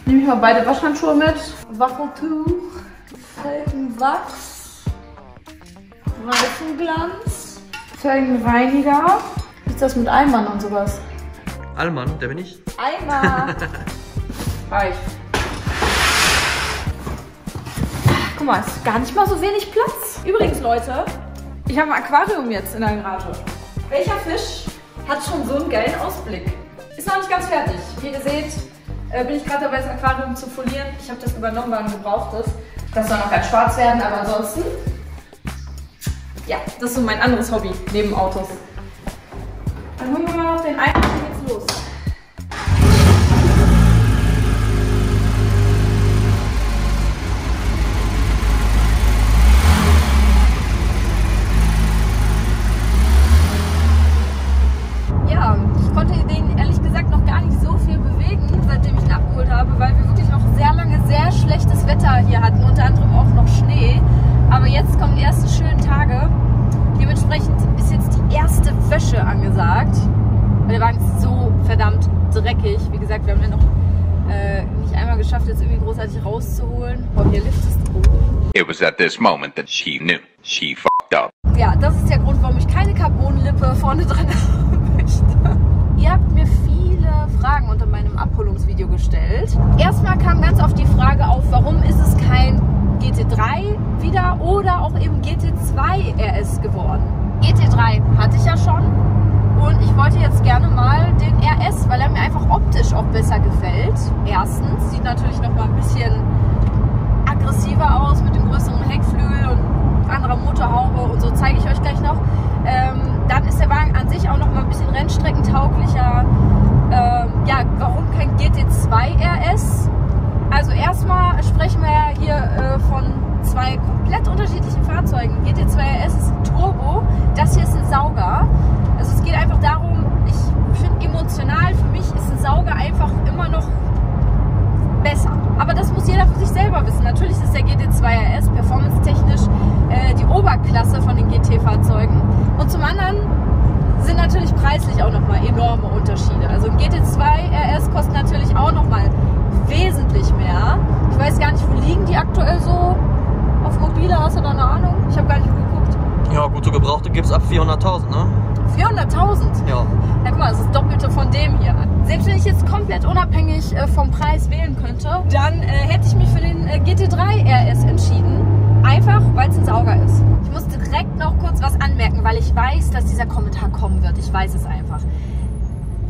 Nehme ich mal beide Waschhandschuhe mit. Wackeltuch, Felgenwachs, Reifenglanz, Felgenreiniger. Wie ist das mit Eimern und sowas? Allmann, der bin ich. Eimer! Reicht. Guck mal, ist gar nicht mal so wenig Platz. Übrigens, Leute, ich habe ein Aquarium jetzt in der Garage. Welcher Fisch hat schon so einen geilen Ausblick? Ist noch nicht ganz fertig. Wie ihr seht, bin ich gerade dabei, das Aquarium zu folieren. Ich habe das übernommen, weil ein gebrauchtes. Das soll noch ganz schwarz werden, aber ansonsten, ja, das ist so mein anderes Hobby neben Autos. Dann holen wir mal noch den Eimer und dann geht's los. Ja, ich konnte den ehrlich gesagt noch gar nicht so viel bewegen, seitdem ich ihn abgeholt habe, weil wir wirklich noch sehr lange sehr schlechtes Wetter hier hatten, unter anderem auch noch Schnee. Aber jetzt kommen die ersten schönen Tage. Dementsprechend ist jetzt die erste Wäsche angesagt. Weil der Wagen ist so verdammt dreckig. Wie gesagt, wir haben ja noch nicht einmal geschafft, jetzt irgendwie großartig rauszuholen. Oh, hier Lift ist. Oh. It was at this moment that she knew she fucked up. Ja, das ist der Grund, warum ich keine Carbonlippe vorne dran haben möchte. Ihr habt mir viele Fragen unter meinem Abholungsvideo gestellt. Erstmal kam ganz oft die Frage auf, warum ist es kein GT3 wieder oder auch eben GT2 RS geworden. GT3 hatte ich ja schon und ich wollte jetzt gerne mal den RS, weil er mir einfach optisch auch besser gefällt. Erstens, sieht natürlich noch mal ein bisschen aggressiver aus mit dem größeren Heckflügel und anderer Motorhaube und so, zeige ich euch gleich noch. Dann ist der Wagen an sich auch noch mal ein bisschen rennstreckentauglicher. Ja, warum kein GT2 RS? Also erstmal sprechen wir ja hier von zwei komplett unterschiedlichen Fahrzeugen. GT2 RS ist ein Turbo, das hier ist ein Sauger. Also es geht einfach darum, ich finde emotional, für mich ist ein Sauger einfach immer noch besser. Aber das muss jeder für sich selber wissen. Natürlich ist der GT2 RS performance-technisch die Oberklasse von den GT-Fahrzeugen. Und zum anderen sind natürlich preislich auch nochmal enorme Unterschiede. Also ein GT2 RS kostet natürlich auch nochmal wesentlich mehr. Ich weiß gar nicht, wo liegen die aktuell so auf Mobile, hast du da eine Ahnung? Ich habe gar nicht geguckt. Ja, gute Gebrauchte gibt es ab 400.000, ne? 400.000? Ja. Ja, guck mal, das ist das Doppelte von dem hier. Selbst wenn ich jetzt komplett unabhängig vom Preis wählen könnte, dann hätte ich mich für den GT3 RS entschieden. Einfach, weil es ein Sauger ist. Ich muss direkt noch kurz was anmerken, weil ich weiß, dass dieser Kommentar kommen wird. Ich weiß es einfach.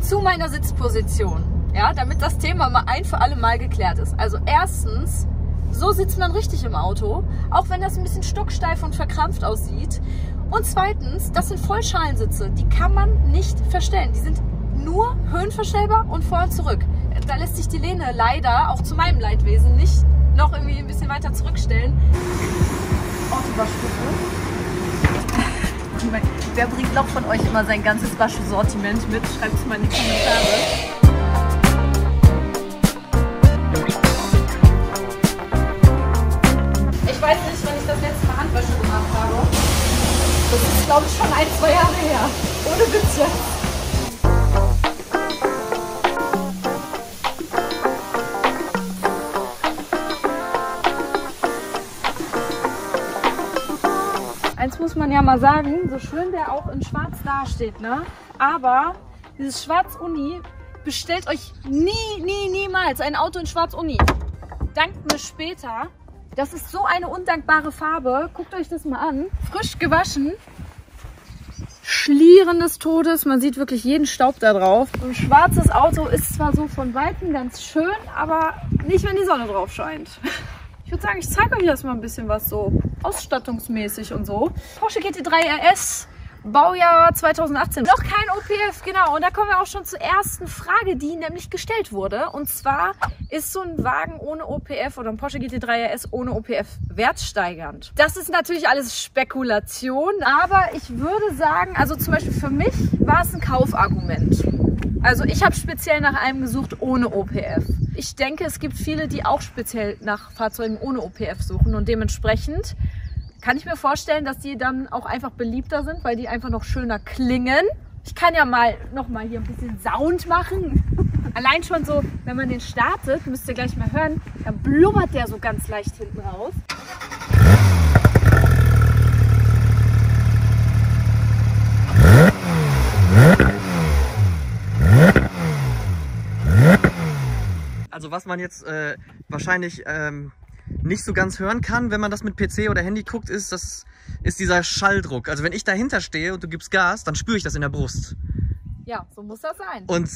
Zu meiner Sitzposition. Ja, damit das Thema mal ein für alle Mal geklärt ist. Also erstens, so sitzt man richtig im Auto, auch wenn das ein bisschen stocksteif und verkrampft aussieht. Und zweitens, das sind Vollschalensitze, die kann man nicht verstellen. Die sind nur höhenverstellbar und vor und zurück. Da lässt sich die Lehne leider, auch zu meinem Leidwesen, nicht noch irgendwie ein bisschen weiter zurückstellen. Autowaschmittel. Wer bringt noch von euch immer sein ganzes Waschsortiment mit? Schreibt es mal in die Kommentare. Ich weiß nicht, wann ich das letzte Mal Handwäsche gemacht habe. Das ist, glaube ich, schon 1-2 Jahre her. Ohne Witz jetzt. Eins muss man ja mal sagen, so schön der auch in Schwarz dasteht, ne? Aber dieses Schwarz-Uni, bestellt euch niemals ein Auto in Schwarz-Uni. Dankt mir später. Das ist so eine undankbare Farbe. Guckt euch das mal an. Frisch gewaschen. Schlieren des Todes. Man sieht wirklich jeden Staub da drauf. So ein schwarzes Auto ist zwar so von Weitem ganz schön, aber nicht, wenn die Sonne drauf scheint. Ich würde sagen, ich zeige euch jetzt mal ein bisschen was so ausstattungsmäßig und so. Porsche GT3 RS, Baujahr 2018. Noch kein OPF, genau. Und da kommen wir auch schon zur ersten Frage, die nämlich gestellt wurde. Und zwar, ist so ein Wagen ohne OPF oder ein Porsche GT3 RS ohne OPF wertsteigernd? Das ist natürlich alles Spekulation, aber ich würde sagen, also zum Beispiel für mich war es ein Kaufargument. Also ich habe speziell nach einem gesucht ohne OPF. Ich denke, es gibt viele, die auch speziell nach Fahrzeugen ohne OPF suchen und dementsprechend kann ich mir vorstellen, dass die dann auch einfach beliebter sind, weil die einfach noch schöner klingen. Ich kann ja mal noch mal hier ein bisschen Sound machen. Allein schon so, wenn man den startet, müsst ihr gleich mal hören, dann blubbert der so ganz leicht hinten raus. Also was man jetzt wahrscheinlich nicht so ganz hören kann, wenn man das mit PC oder Handy guckt, ist dieser Schalldruck. Also wenn ich dahinter stehe und du gibst Gas, dann spüre ich das in der Brust. Ja, so muss das sein. Und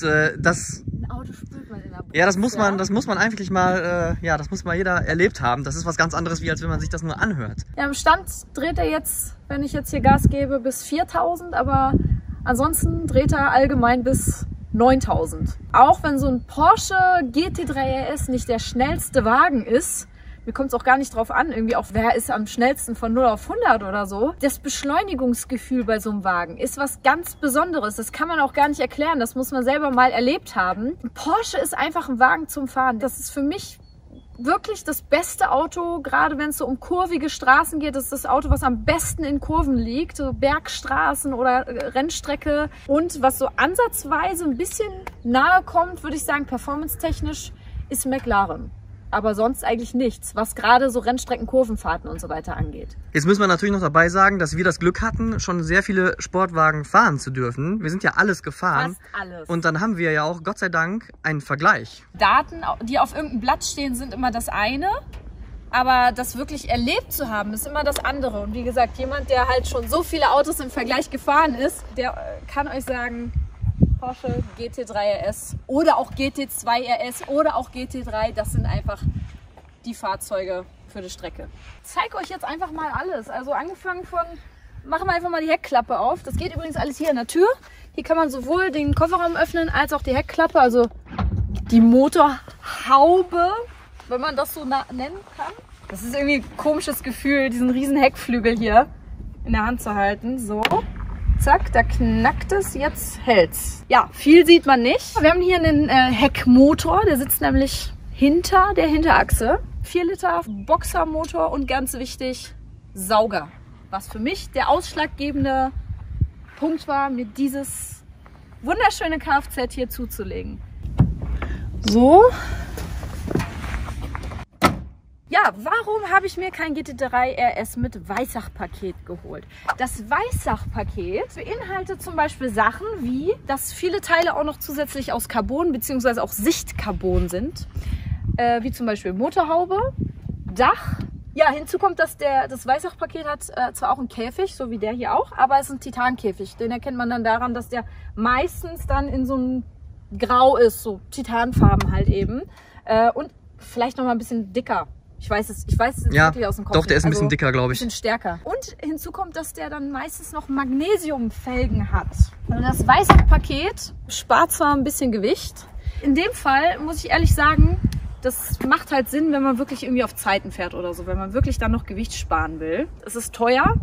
das... Ein Auto spürt man in der Brust. Ja, das muss man eigentlich mal, das muss mal jeder erlebt haben. Das ist was ganz anderes, wie als wenn man sich das nur anhört. Ja, im Stand dreht er jetzt, wenn ich jetzt hier Gas gebe, bis 4000, aber ansonsten dreht er allgemein bis 9000. Auch wenn so ein Porsche GT3 RS nicht der schnellste Wagen ist, mir kommt es auch gar nicht drauf an, irgendwie auch wer ist am schnellsten von 0 auf 100 oder so. Das Beschleunigungsgefühl bei so einem Wagen ist was ganz Besonderes. Das kann man auch gar nicht erklären, das muss man selber mal erlebt haben. Ein Porsche ist einfach ein Wagen zum Fahren. Das ist für mich wirklich das beste Auto, gerade wenn es so um kurvige Straßen geht. Das ist das Auto, was am besten in Kurven liegt, so Bergstraßen oder Rennstrecke. Und was so ansatzweise ein bisschen nahe kommt, würde ich sagen, performance-technisch, ist McLaren. Aber sonst eigentlich nichts, was gerade so Rennstrecken, Kurvenfahrten und so weiter angeht. Jetzt müssen wir natürlich noch dabei sagen, dass wir das Glück hatten, schon sehr viele Sportwagen fahren zu dürfen. Wir sind ja alles gefahren. Fast alles. Und dann haben wir ja auch, Gott sei Dank, einen Vergleich. Daten, die auf irgendeinem Blatt stehen, sind immer das eine. Aber das wirklich erlebt zu haben, ist immer das andere. Und wie gesagt, jemand, der halt schon so viele Autos im Vergleich gefahren ist, der kann euch sagen, Porsche GT3 RS oder auch GT2 RS oder auch GT3, das sind einfach die Fahrzeuge für die Strecke. Ich zeige euch jetzt einfach mal alles. Also angefangen von, machen wir einfach mal die Heckklappe auf. Das geht übrigens alles hier in der Tür. Hier kann man sowohl den Kofferraum öffnen als auch die Heckklappe, also die Motorhaube, wenn man das so nennen kann. Das ist irgendwie ein komisches Gefühl, diesen riesen Heckflügel hier in der Hand zu halten. So. Zack, da knackt es, jetzt hält's. Ja, viel sieht man nicht. Wir haben hier einen Heckmotor, der sitzt nämlich hinter der Hinterachse. 4 Liter Boxermotor und ganz wichtig, Sauger. Was für mich der ausschlaggebende Punkt war, mir dieses wunderschöne Kfz hier zuzulegen. So. Ja, warum habe ich mir kein GT3 RS mit Weissachpaket geholt? Das Weissachpaket beinhaltet zum Beispiel Sachen wie, dass viele Teile auch noch zusätzlich aus Carbon bzw. auch Sichtcarbon sind. Wie zum Beispiel Motorhaube, Dach. Ja, hinzu kommt, dass das Weissachpaket hat zwar auch einen Käfig, so wie der hier auch, aber es ist ein Titankäfig. Den erkennt man dann daran, dass der meistens dann in so einem Grau ist, so Titanfarben halt eben. Und vielleicht noch mal ein bisschen dicker. Ich weiß es ja, wirklich aus dem Kopf. Doch, der ist ein bisschen also dicker, glaube ich. Ein bisschen stärker. Und hinzu kommt, dass der dann meistens noch Magnesiumfelgen hat. Also das Weissachpaket spart zwar ein bisschen Gewicht. In dem Fall muss ich ehrlich sagen, das macht halt Sinn, wenn man wirklich irgendwie auf Zeiten fährt oder so. Wenn man wirklich dann noch Gewicht sparen will. Es ist teuer.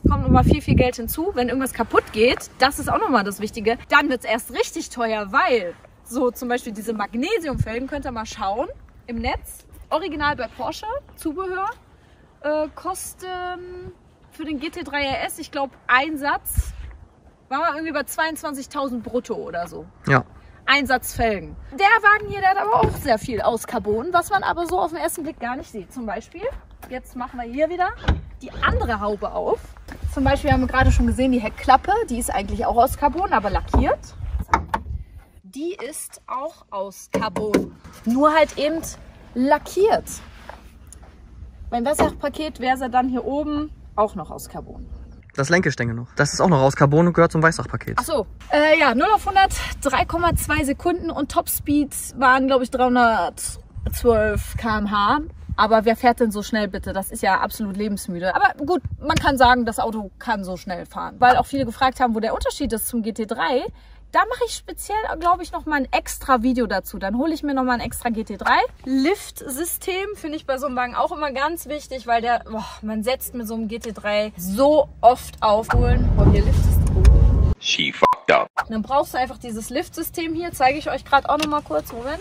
Kommt nochmal viel Geld hinzu. Wenn irgendwas kaputt geht, das ist auch nochmal das Wichtige. Dann wird es erst richtig teuer, weil so zum Beispiel diese Magnesiumfelgen, könnt ihr mal schauen im Netz. Original bei Porsche, Zubehör, kosten für den GT3 RS, ich glaube, ein Satz, war mal irgendwie bei 22.000 brutto oder so. Ja. Ein Satz Felgen. Der Wagen hier, der hat aber auch sehr viel aus Carbon, was man aber so auf den ersten Blick gar nicht sieht. Zum Beispiel, jetzt machen wir hier wieder die andere Haube auf. Zum Beispiel haben wir gerade schon gesehen, die Heckklappe, die ist eigentlich auch aus Carbon, aber lackiert. Die ist auch aus Carbon, nur halt eben lackiert. Beim Weissachpaket wäre sie dann hier oben auch noch aus Carbon. Das Lenkgestänge noch. Das ist auch noch aus Carbon und gehört zum Weissachpaket. Ach so. Ja, 0 auf 100, 3,2 Sekunden und Topspeed waren, glaube ich, 312 km/h. Aber wer fährt denn so schnell bitte? Das ist ja absolut lebensmüde. Aber gut, man kann sagen, das Auto kann so schnell fahren. Weil auch viele gefragt haben, wo der Unterschied ist zum GT3. Da mache ich speziell, glaube ich, noch mal ein extra Video dazu. Dann hole ich mir noch mal ein extra GT3. Liftsystem finde ich bei so einem Wagen auch immer ganz wichtig, weil man setzt mit so einem GT3 so oft auf. Oh, hier Liftsystem. She fucked up. Dann brauchst du einfach dieses Liftsystem hier. Zeige ich euch gerade auch noch mal kurz. Moment.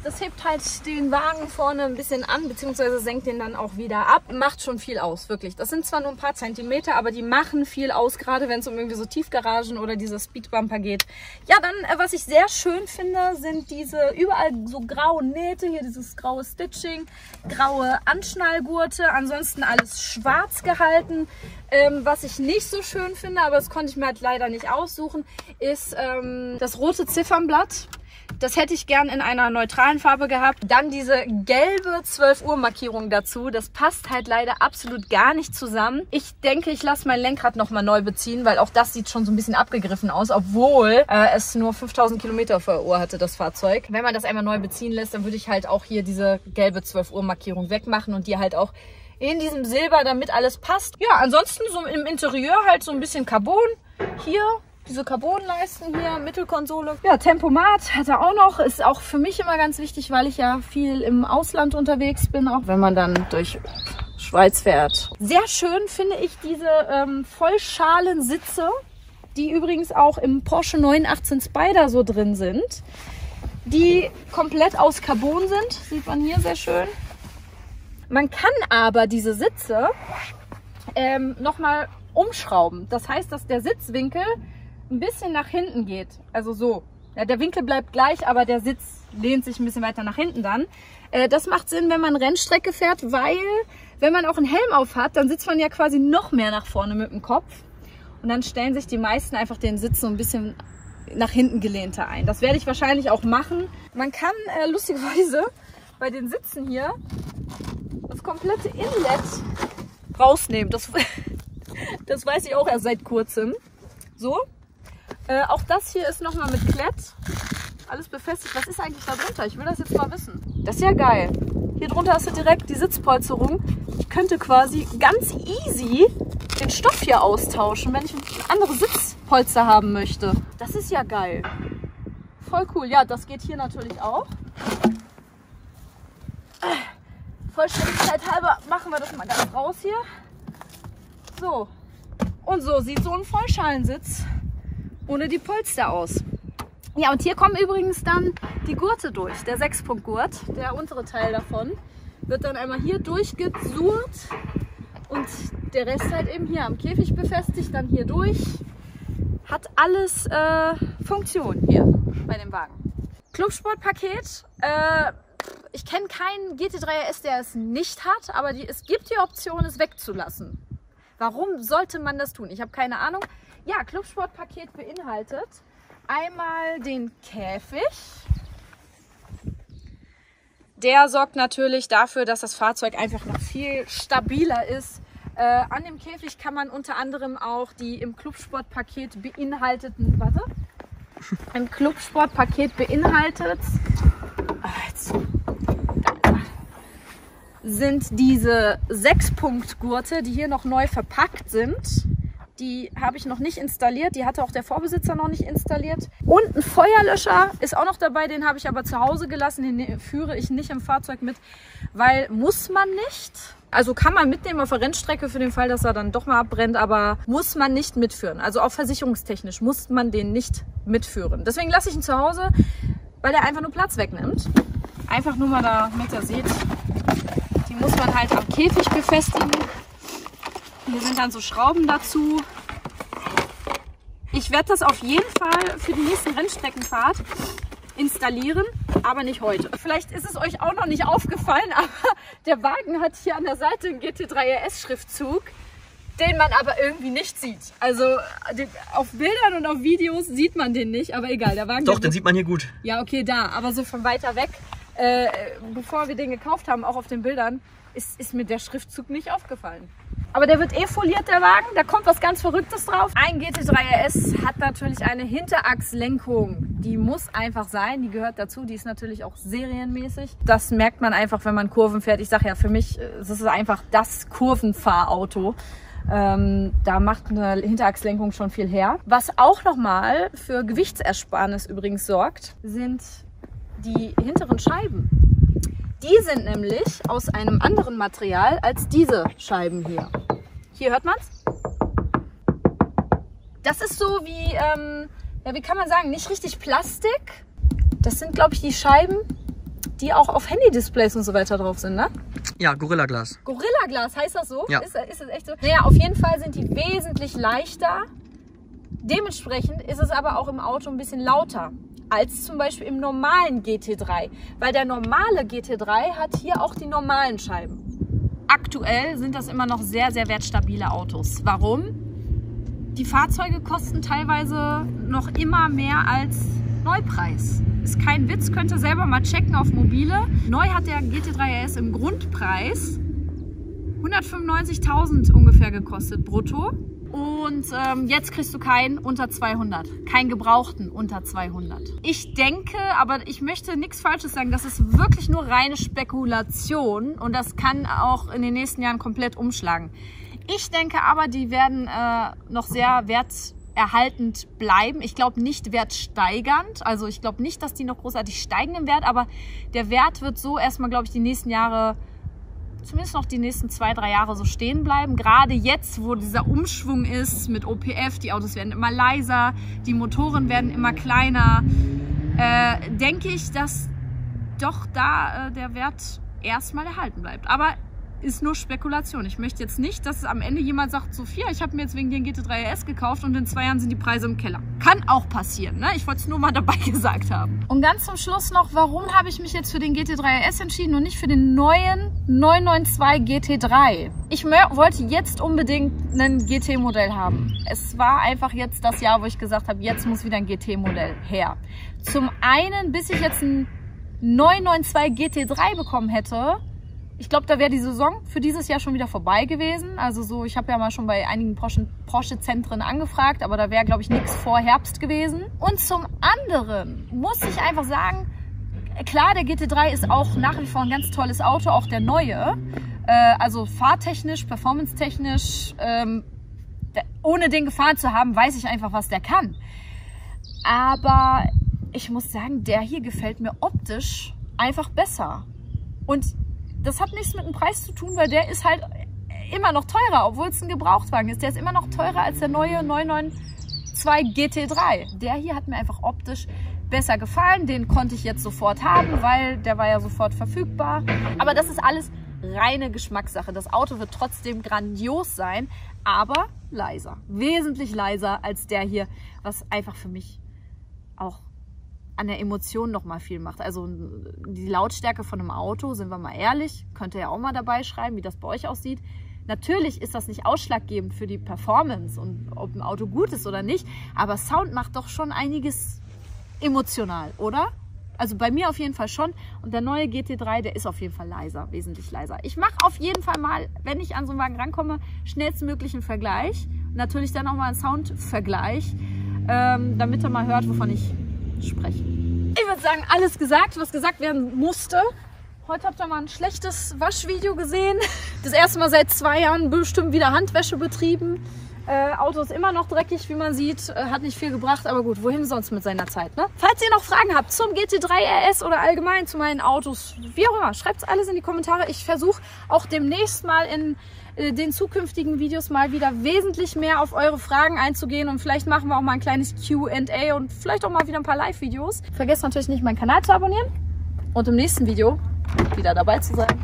Das hebt halt den Wagen von vorne ein bisschen an, beziehungsweise senkt den dann auch wieder ab. Macht schon viel aus, wirklich. Das sind zwar nur ein paar Zentimeter, aber die machen viel aus, gerade wenn es um irgendwie so Tiefgaragen oder diese Speedbumper geht. Ja, dann, was ich sehr schön finde, sind diese überall so grauen Nähte, hier dieses graue Stitching, graue Anschnallgurte, ansonsten alles schwarz gehalten. Was ich nicht so schön finde, aber das konnte ich mir halt leider nicht aussuchen, ist das rote Ziffernblatt. Das hätte ich gern in einer neutralen Farbe gehabt. Dann diese gelbe 12 Uhr Markierung dazu. Das passt halt leider absolut gar nicht zusammen. Ich denke, ich lasse mein Lenkrad nochmal neu beziehen, weil auch das sieht schon so ein bisschen abgegriffen aus, obwohl es nur 5000 Kilometer auf der Uhr hatte, das Fahrzeug. Wenn man das einmal neu beziehen lässt, dann würde ich halt auch hier diese gelbe 12 Uhr Markierung wegmachen und die halt auch in diesem Silber, damit alles passt. Ja, ansonsten so im Interieur halt so ein bisschen Carbon. Hier diese Carbonleisten hier, Mittelkonsole. Ja, Tempomat hat er auch noch. Ist auch für mich immer ganz wichtig, weil ich ja viel im Ausland unterwegs bin, auch wenn man dann durch Schweiz fährt. Sehr schön finde ich diese Vollschalen-Sitze, die übrigens auch im Porsche 918 Spyder so drin sind, die komplett aus Carbon sind. Sieht man hier sehr schön. Man kann aber diese Sitze nochmal umschrauben. Das heißt, dass der Sitzwinkel ein bisschen nach hinten geht. Also so. Ja, der Winkel bleibt gleich, aber der Sitz lehnt sich ein bisschen weiter nach hinten dann. Das macht Sinn, wenn man Rennstrecke fährt, weil wenn man auch einen Helm auf hat, dann sitzt man ja quasi noch mehr nach vorne mit dem Kopf. Und dann stellen sich die meisten einfach den Sitz so ein bisschen nach hinten gelehnter ein. Das werde ich wahrscheinlich auch machen. Man kann lustigerweise bei den Sitzen hier das komplette Inlet rausnehmen. Das weiß ich auch erst seit kurzem. So. Auch das hier ist nochmal mit Klett. Alles befestigt. Was ist eigentlich da drunter? Ich will das jetzt mal wissen. Das ist ja geil. Hier drunter hast du direkt die Sitzpolsterung. Ich könnte quasi ganz easy den Stoff hier austauschen, wenn ich ein anderes Sitzpolster haben möchte. Das ist ja geil. Voll cool. Ja, das geht hier natürlich auch. Vollständigkeit halber machen wir das mal ganz raus hier. So. Und so sieht so ein Vollschalensitz ohne die Polster aus. Ja, und hier kommen übrigens dann die Gurte durch. Der 6-Punkt-Gurt, der untere Teil davon, wird dann einmal hier durchgesurt und der Rest halt eben hier am Käfig befestigt, dann hier durch. Hat alles Funktion hier bei dem Wagen. Clubsportpaket. Ich kenne keinen GT3 RS, der es nicht hat, aber es gibt die Option, es wegzulassen. Warum sollte man das tun? Ich habe keine Ahnung. Ja, Clubsportpaket beinhaltet einmal den Käfig. Der sorgt natürlich dafür, dass das Fahrzeug einfach noch viel stabiler ist. An dem Käfig kann man unter anderem auch die im Clubsportpaket beinhalteten, im Clubsportpaket beinhaltet, sind diese 6-Punkt-Gurte, die hier noch neu verpackt sind. Die habe ich noch nicht installiert, die hatte auch der Vorbesitzer noch nicht installiert. Und ein Feuerlöscher ist auch noch dabei, den habe ich aber zu Hause gelassen, den führe ich nicht im Fahrzeug mit, weil muss man nicht. Also kann man mitnehmen auf der Rennstrecke für den Fall, dass er dann doch mal abbrennt, aber muss man nicht mitführen. Also auch versicherungstechnisch muss man den nicht mitführen. Deswegen lasse ich ihn zu Hause, weil der einfach nur Platz wegnimmt. Einfach nur mal, damit ihr seht, die muss man halt am Käfig befestigen. Hier sind dann so Schrauben dazu. Ich werde das auf jeden Fall für die nächste Rennstreckenfahrt installieren, aber nicht heute. Vielleicht ist es euch auch noch nicht aufgefallen, aber der Wagen hat hier an der Seite einen GT3 RS Schriftzug, den man aber irgendwie nicht sieht. Also auf Bildern und auf Videos sieht man den nicht, aber egal. Der Wagen. Doch, den sieht man hier gut. Ja, okay, da, aber so von weiter weg. Bevor wir den gekauft haben, auch auf den Bildern, ist mir der Schriftzug nicht aufgefallen. Aber der wird foliert, der Wagen. Da kommt was ganz Verrücktes drauf. Ein GT3 RS hat natürlich eine Hinterachslenkung. Die muss einfach sein. Die gehört dazu. Die ist natürlich auch serienmäßig. Das merkt man einfach, wenn man Kurven fährt. Ich sage ja, für mich ist es einfach das Kurvenfahrauto. Da macht eine Hinterachslenkung schon viel her. Was auch nochmal für Gewichtsersparnis übrigens sorgt, sind die hinteren Scheiben. Die sind nämlich aus einem anderen Material als diese Scheiben hier. Hier hört man's. Das ist so wie, ja, wie kann man sagen, nicht richtig Plastik. Das sind, glaube ich, die Scheiben. die auch auf Handy-Displays und so weiter drauf sind, ne? Ja, Gorilla Glass. Gorilla Glass, heißt das so? Ja. Ist das echt so? Naja, auf jeden Fall sind die wesentlich leichter. Dementsprechend ist es aber auch im Auto ein bisschen lauter als zum Beispiel im normalen GT3. Weil der normale GT3 hat hier auch die normalen Scheiben. Aktuell sind das immer noch sehr, sehr wertstabile Autos. Warum? Die Fahrzeuge kosten teilweise noch immer mehr als Neupreis. Ist kein Witz, könnt ihr selber mal checken auf Mobile. Neu hat der GT3 RS im Grundpreis 195.000 ungefähr gekostet brutto. Und jetzt kriegst du keinen unter 200. Keinen gebrauchten unter 200. Ich denke, aber ich möchte nichts Falsches sagen, das ist wirklich nur reine Spekulation und das kann auch in den nächsten Jahren komplett umschlagen. Ich denke aber, die werden noch sehr werterhaltend bleiben. Ich glaube nicht wertsteigernd. Also ich glaube nicht, dass die noch großartig steigen im Wert, aber der Wert wird so erstmal, glaube ich, die nächsten Jahre, zumindest noch die nächsten 2-3 Jahre so stehen bleiben. Gerade jetzt, wo dieser Umschwung ist mit OPF, die Autos werden immer leiser, die Motoren werden immer kleiner, denke ich, dass doch da der Wert erstmal erhalten bleibt. Aber ist nur Spekulation. Ich möchte jetzt nicht, dass am Ende jemand sagt, Sophia, ich habe mir jetzt wegen den GT3 RS gekauft und in 2 Jahren sind die Preise im Keller. Kann auch passieren, ne? Ich wollte es nur mal dabei gesagt haben. Und ganz zum Schluss noch, warum habe ich mich jetzt für den GT3 RS entschieden und nicht für den neuen 992 GT3? Ich wollte jetzt unbedingt ein GT-Modell haben. Es war einfach jetzt das Jahr, wo ich gesagt habe, jetzt muss wieder ein GT-Modell her. Zum einen, bis ich jetzt ein 992 GT3 bekommen hätte, ich glaube, da wäre die Saison für dieses Jahr schon wieder vorbei gewesen. Also so, ich habe ja mal schon bei einigen Porsche-Zentren angefragt, aber da wäre, glaube ich, nichts vor Herbst gewesen. Und zum anderen muss ich einfach sagen, klar, der GT3 ist auch nach wie vor ein ganz tolles Auto, auch der neue. Also fahrtechnisch, performance-technisch, ohne den gefahren zu haben, weiß ich einfach, was der kann. Aber ich muss sagen, der hier gefällt mir optisch einfach besser. Und das hat nichts mit dem Preis zu tun, weil der ist halt immer noch teurer, obwohl es ein Gebrauchtwagen ist. Der ist immer noch teurer als der neue 992 GT3. Der hier hat mir einfach optisch besser gefallen. Den konnte ich jetzt sofort haben, weil der war ja sofort verfügbar. Aber das ist alles reine Geschmackssache. Das Auto wird trotzdem grandios sein, aber leiser. Wesentlich leiser als der hier, was einfach für mich auch an der Emotion noch mal viel macht. Also die Lautstärke von einem Auto, sind wir mal ehrlich, könnt ihr ja auch mal dabei schreiben, wie das bei euch aussieht. Natürlich ist das nicht ausschlaggebend für die Performance und ob ein Auto gut ist oder nicht, aber Sound macht doch schon einiges emotional, oder? Also bei mir auf jeden Fall schon. Und der neue GT3, der ist auf jeden Fall leiser, wesentlich leiser. Ich mache auf jeden Fall mal, wenn ich an so einen Wagen rankomme, schnellstmöglichen Vergleich. Und natürlich dann auch mal einen Soundvergleich, damit ihr mal hört, wovon ich spreche. Ich würde sagen, alles gesagt, was gesagt werden musste. Heute habt ihr mal ein schlechtes Waschvideo gesehen. Das erste Mal seit 2 Jahren bestimmt wieder Handwäsche betrieben. Auto ist immer noch dreckig, wie man sieht. Hat nicht viel gebracht, aber gut, wohin sonst mit seiner Zeit, ne? Falls ihr noch Fragen habt zum GT3 RS oder allgemein zu meinen Autos, wie auch immer, schreibt es alles in die Kommentare. Ich versuche auch demnächst mal in den zukünftigen Videos mal wieder wesentlich mehr auf eure Fragen einzugehen und vielleicht machen wir auch mal ein kleines Q&A und vielleicht auch mal wieder ein paar Live-Videos. Vergesst natürlich nicht, meinen Kanal zu abonnieren und im nächsten Video wieder dabei zu sein.